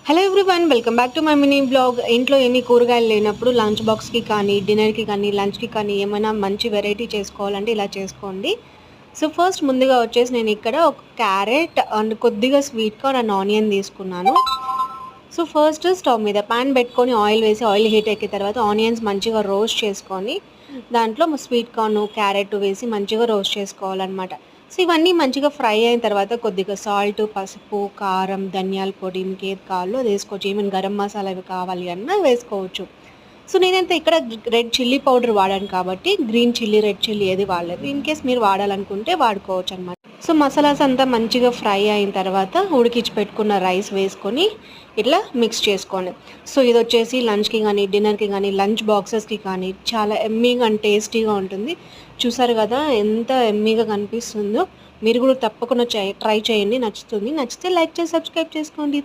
Hello everyone, welcome back to my mini blog. ఇంట్లో ఏమీ కూరగాయలు లేనప్పుడు లంచ్ బాక్స్కి కానీ, డిన్నర్కి కానీ, లంచ్కి కానీ ఏమైనా మంచి వెరైటీ చేసుకోవాలంటే ఇలా చేసుకోండి. సో ఫస్ట్ ముందుగా వచ్చేసి నేను ఇక్కడ ఒక క్యారెట్ అండ్ కొద్దిగా స్వీట్ కార్న్ అండ్ ఆనియన్ తీసుకున్నాను. సో ఫస్ట్ స్టవ్ మీద ప్యాన్ పెట్టుకొని ఆయిల్ వేసి ఆయిల్ హీట్ ఎక్కిన తర్వాత ఆనియన్స్ మంచిగా రోస్ట్ చేసుకొని దాంట్లో స్వీట్ కార్న్ క్యారెట్ వేసి మంచిగా రోస్ట్ చేసుకోవాలన్నమాట. సో ఇవన్నీ మంచిగా ఫ్రై అయిన తర్వాత కొద్దిగా సాల్ట్, పసుపు, కారం, ధనియాల పొడి ఇంకేది కావాలో అది వేసుకోవచ్చు. ఈవెన్ గరం మసాలా ఇవి కావాలి అన్నా వేసుకోవచ్చు. సో నేనైతే ఇక్కడ రెడ్ చిల్లీ పౌడర్ వాడాను కాబట్టి గ్రీన్ చిల్లీ, రెడ్ చిల్లీ ఏది వాడలేదు. ఇన్ కేస్ మీరు వాడాలనుకుంటే వాడుకోవచ్చు అనమాట. సో మసాలాస్ అంతా మంచిగా ఫ్రై అయిన తర్వాత ఉడికించి పెట్టుకున్న రైస్ వేసుకొని ఇట్లా మిక్స్ చేసుకోండి. సో ఇది వచ్చేసి లంచ్కి కానీ, డిన్నర్కి కానీ, లంచ్ బాక్సెస్కి కానీ చాలా ఎమ్మీగా అండ్ టేస్టీగా ఉంటుంది. చూసారు కదా ఎంత ఎమ్మీగా కనిపిస్తుందో. మీరు కూడా తప్పకుండా ట్రై చేయండి, నచ్చుతుంది. నచ్చితే లైక్ చేసి సబ్స్క్రైబ్ చేసుకోండి.